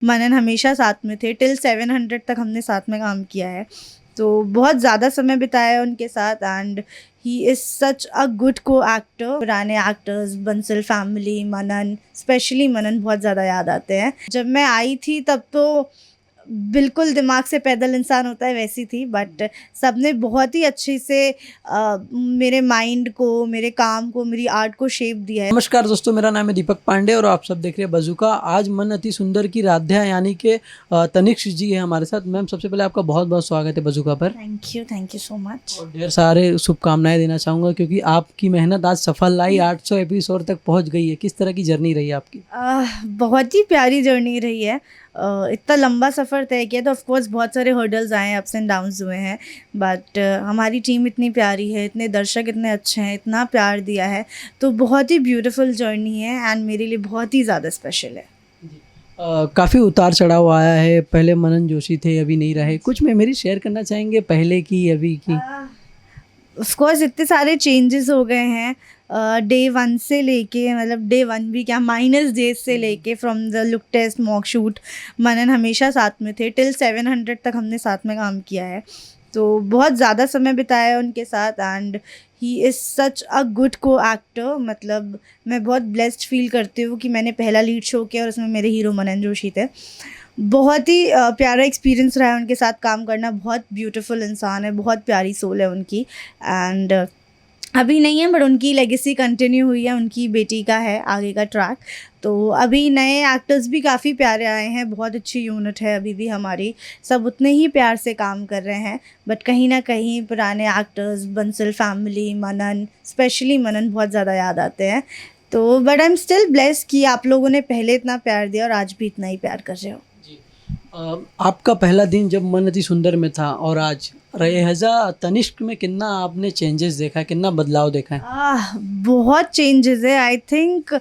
मनन हमेशा साथ में थे, टिल 700 तक हमने साथ में काम किया है, तो बहुत ज़्यादा समय बिताया है उनके साथ। And he is such a good को एक्टर। पुराने एक्टर्स, बंसल फैमिली, मनन, स्पेशली मनन बहुत ज़्यादा याद आते हैं। जब मैं आई थी तब तो बिल्कुल दिमाग से पैदल इंसान होता है वैसी थी, बट सबने बहुत ही अच्छे से मेरे माइंड को, मेरे काम को, मेरी आर्ट को शेप दिया है। नमस्कार दोस्तों, मेरा नाम है दीपक पांडे और आप सब देख रहे हैं बज़ूका। आज मन अति सुंदर की राध्या यानी कि तनिष्क जी है हमारे साथ। मैम, सबसे पहले आपका बहुत बहुत स्वागत है बज़ूका पर। Thank you so much. और ढेर सारे शुभकामनाएं देना चाहूँगा क्योंकि आपकी मेहनत आज सफल आई, 800 एपिसोड तक पहुँच गई है। किस तरह की जर्नी रही आपकी? बहुत ही प्यारी जर्नी रही है। इतना लंबा सफ़र तय किया तो ऑफकोर्स बहुत सारे हर्डल्स आए हैं, अप्स एंड डाउन्स हुए हैं, बट हमारी टीम इतनी प्यारी है, इतने दर्शक इतने अच्छे हैं, इतना प्यार दिया है, तो बहुत ही ब्यूटीफुल जर्नी है एंड मेरे लिए बहुत ही ज़्यादा स्पेशल है। काफ़ी उतार चढ़ाव आया है। पहले मनन जोशी थे, अभी नहीं रहे। कुछ मेमोरी शेयर करना चाहेंगे पहले की, अभी की? ऑफकोर्स इतने सारे चेंजेस हो गए हैं डे वन से लेके, मतलब डे वन भी क्या, माइनस डेज से लेके, from the look test, mock shoot, Manan हमेशा साथ में थे, टिल 700 तक हमने साथ में काम किया है, तो बहुत ज़्यादा समय बिताया है उनके साथ। And he is such a good को एक्टर। मतलब मैं बहुत ब्लेस्ड फील करती हूँ कि मैंने पहला लीड शो किया और उसमें मेरे हीरो मनन जोशी थे। बहुत ही प्यारा एक्सपीरियंस रहा है उनके साथ काम करना। बहुत ब्यूटीफुल इंसान है, बहुत प्यारी सोल है उनकी। एंड अभी नहीं है बट उनकी लेगेसी कंटिन्यू हुई है, उनकी बेटी का है आगे का ट्रैक। तो अभी नए एक्टर्स भी काफ़ी प्यारे आए हैं, बहुत अच्छी यूनिट है अभी भी हमारी, सब उतने ही प्यार से काम कर रहे हैं। बट कहीं ना कहीं पुराने एक्टर्स, बंसल फैमिली, मनन, स्पेशली मनन बहुत ज़्यादा याद आते हैं। तो but I am still blessed कि आप लोगों ने पहले इतना प्यार दिया और आज भी इतना ही प्यार कर रहे हो। आपका पहला दिन जब मन अति सुंदर में था और आज रहेजा तनिष्क में कितना आपने चेंजेस देखा है, कितना बदलाव देखा है? बहुत चेंजेस है। आई थिंक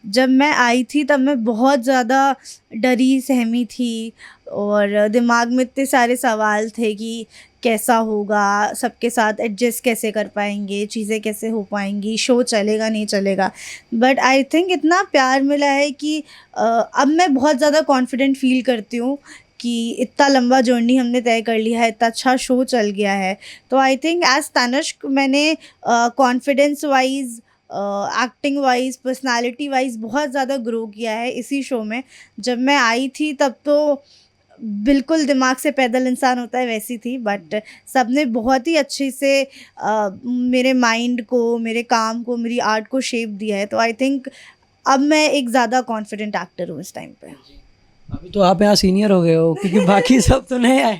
जब मैं आई थी तब मैं बहुत ज़्यादा डरी सहमी थी और दिमाग में इतने सारे सवाल थे कि कैसा होगा, सबके साथ एडजस्ट कैसे कर पाएंगे, चीज़ें कैसे हो पाएंगी, शो चलेगा नहीं चलेगा। बट आई थिंक इतना प्यार मिला है कि अब मैं बहुत ज़्यादा कॉन्फिडेंट फील करती हूँ कि इतना लंबा जर्नी हमने तय कर लिया है, इतना अच्छा शो चल गया है। तो आई थिंक एज तनिष्क मैंने confidence wise, acting wise, personality wise बहुत ज़्यादा ग्रो किया है इसी शो में। जब मैं आई थी तब तो बिल्कुल दिमाग से पैदल इंसान होता है वैसी थी, बट सबने बहुत ही अच्छे से मेरे माइंड को, मेरे काम को, मेरी आर्ट को शेप दिया है। तो आई थिंक अब मैं एक ज़्यादा कॉन्फिडेंट एक्टर हूँ इस टाइम पे। अभी तो आप यहाँ सीनियर हो गए हो क्योंकि बाकी सब तो नए आए।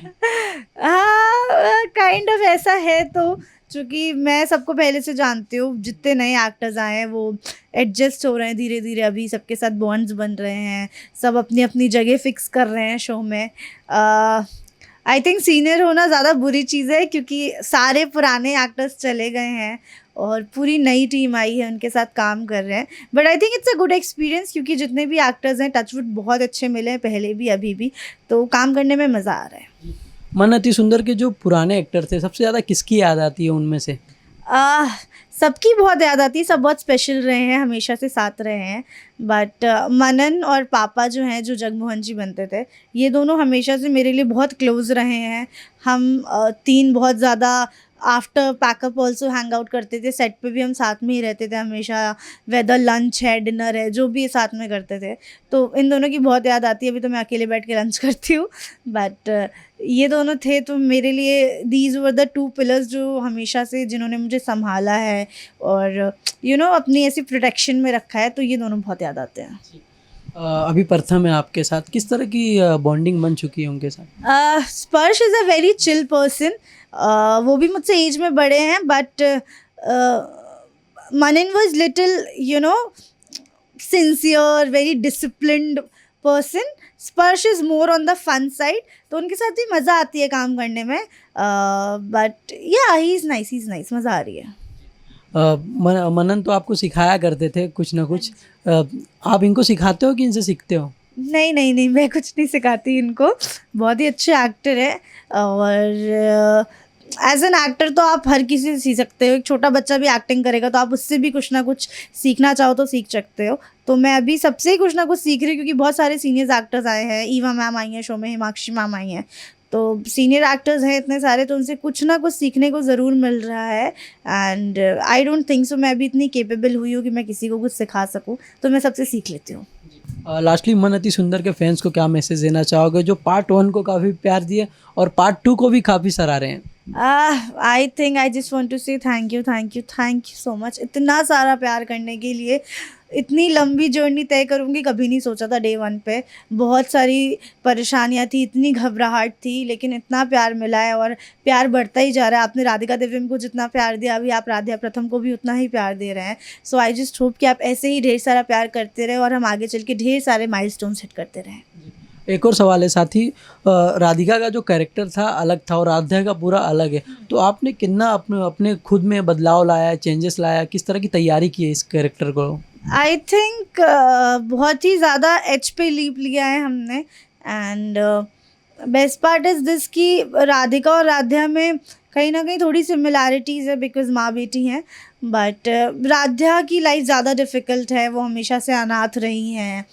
हाँ, काइंड ऑफ ऐसा है, तो चूँकि मैं सबको पहले से जानती हूँ, जितने नए एक्टर्स आए हैं वो एडजस्ट हो रहे हैं धीरे धीरे, अभी सबके साथ बॉन्ड्स बन रहे हैं, सब अपनी अपनी जगह फिक्स कर रहे हैं शो में। आई थिंक सीनियर होना ज़्यादा बुरी चीज़ है क्योंकि सारे पुराने एक्टर्स चले गए हैं और पूरी नई टीम आई है, उनके साथ काम कर रहे हैं। But I think it's a good experience क्योंकि जितने भी एक्टर्स हैं टचवुड बहुत अच्छे मिले हैं, पहले भी अभी भी, तो काम करने में मज़ा आ रहा है। मन अति सुंदर के जो पुराने एक्टर थे, सबसे ज़्यादा किसकी याद आती है उनमें से? सबकी बहुत याद आती है, सब बहुत स्पेशल रहे हैं, हमेशा से साथ रहे हैं। बट मनन और पापा जो हैं, जो जगमोहन जी बनते थे, ये दोनों हमेशा से मेरे लिए बहुत क्लोज रहे हैं। हम तीन बहुत ज़्यादा after pack up also hang out करते थे, सेट पे भी हम साथ में ही रहते थे हमेशा, वेदर लंच है, डिनर है, जो भी साथ में करते थे। तो इन दोनों की बहुत याद आती है। अभी तो मैं अकेले बैठ के लंच करती हूँ, बट ये दोनों थे तो मेरे लिए these were the two pillars जो हमेशा से, जिन्होंने मुझे संभाला है और अपनी ऐसी प्रोटेक्शन में रखा है, तो ये दोनों बहुत याद आते हैं। अभी प्रथम है आपके साथ, किस तरह की बॉन्डिंग बन चुकी है उनके साथ? Sparsh is a very chill person. वो भी मुझसे एज में बड़े हैं, but Manan was little sincere, very disciplined person. Sparsh is more on the fun side, तो उनके साथ भी मज़ा आती है काम करने में। बट या ही इज़ नाइस, मज़ा आ रही है। मनन तो आपको सिखाया करते थे कुछ ना कुछ। आप इनको सिखाते हो कि इनसे सीखते हो? नहीं, मैं कुछ नहीं सिखाती इनको। बहुत ही अच्छे एक्टर है और एज एन एक्टर तो आप हर किसी से सीख सकते हो, एक छोटा बच्चा भी एक्टिंग करेगा तो आप उससे भी कुछ ना कुछ सीखना चाहो तो सीख सकते हो। तो मैं अभी सबसे ही कुछ ना कुछ सीख रही हूँ, क्योंकि बहुत सारे सीनियर्स एक्टर्स आए हैं, ईवा मैम आई हैं शो में, हिमाक्षी मैम आई हैं, तो सीनियर एक्टर्स हैं इतने सारे, तो उनसे कुछ ना कुछ सीखने को ज़रूर मिल रहा है। And I don't think so मैं अभी इतनी केपेबल हुई हूँ कि मैं किसी को कुछ सिखा सकूँ, तो मैं सबसे सीख लेती हूँ। लास्टली मन अति सुंदर के फैंस को क्या मैसेज देना चाहोगे जो पार्ट 1 को काफ़ी प्यार दिए और पार्ट 2 को भी काफ़ी सराह रहे हैं? I think I just want to say thank you, thank you, thank you so much, इतना सारा प्यार करने के लिए। इतनी लंबी जर्नी तय करूँगी कभी नहीं सोचा था डे 1 पे। बहुत सारी परेशानियाँ थी, इतनी घबराहट थी, लेकिन इतना प्यार मिला है और प्यार बढ़ता ही जा रहा है। आपने राधिका दिव्यम को जितना प्यार दिया, अभी आप राधिका प्रथम को भी उतना ही प्यार दे रहे हैं। सो आई जस्ट होप कि आप ऐसे ही ढेर सारा प्यार करते रहें और हम आगे चल के ढेर सारे माइलस्टोन्स हिट करते रहें। एक और सवाल है साथी, राधिका का जो कैरेक्टर था अलग था और राधा का पूरा अलग है, तो आपने कितना अपने खुद में बदलाव लाया, चेंजेस लाया, किस तरह की तैयारी की है इस कैरेक्टर को? आई थिंक बहुत ही ज़्यादा एच पे लीप लिया है हमने। And best part is this कि राधिका और राध्या में कहीं ना कहीं थोड़ी सिमिलैरिटीज़ है, बिकॉज माँ बेटी हैं। बट राध्या की लाइफ ज़्यादा डिफ़िकल्ट है, वो हमेशा से अनाथ रही हैं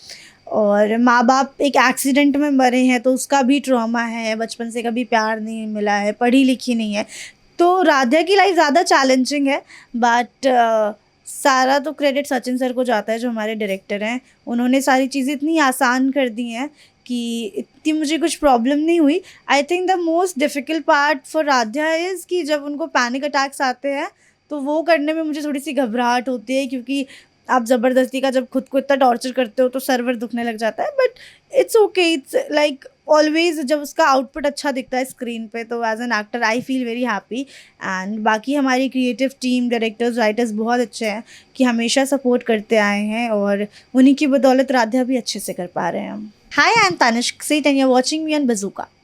और माँ बाप एक एक्सीडेंट में मरे हैं, तो उसका भी ट्रॉमा है, बचपन से कभी प्यार नहीं मिला है, पढ़ी लिखी नहीं है, तो राध्या की लाइफ ज़्यादा चैलेंजिंग है। बट सारा तो क्रेडिट सचिन सर को जाता है जो हमारे डायरेक्टर हैं। उन्होंने सारी चीज़ें इतनी आसान कर दी हैं कि इतनी मुझे कुछ प्रॉब्लम नहीं हुई। I think the most difficult part for Radhya is कि जब उनको पैनिक अटैक्स आते हैं तो वो करने में मुझे थोड़ी सी घबराहट होती है, क्योंकि आप ज़बरदस्ती का जब खुद को इतना टॉर्चर करते हो तो सर्वर दुखने लग जाता है। But it's okay, it's like always जब उसका आउटपुट अच्छा दिखता है स्क्रीन पे, तो as an actor I feel very happy. And बाकी हमारी क्रिएटिव टीम, डायरेक्टर्स, राइटर्स बहुत अच्छे हैं कि हमेशा सपोर्ट करते आए हैं और उन्हीं की बदौलत राध्या भी अच्छे से कर पा रहे हैं हम। हाय, आई am Tanishk Seth and you are watching me on bazooka.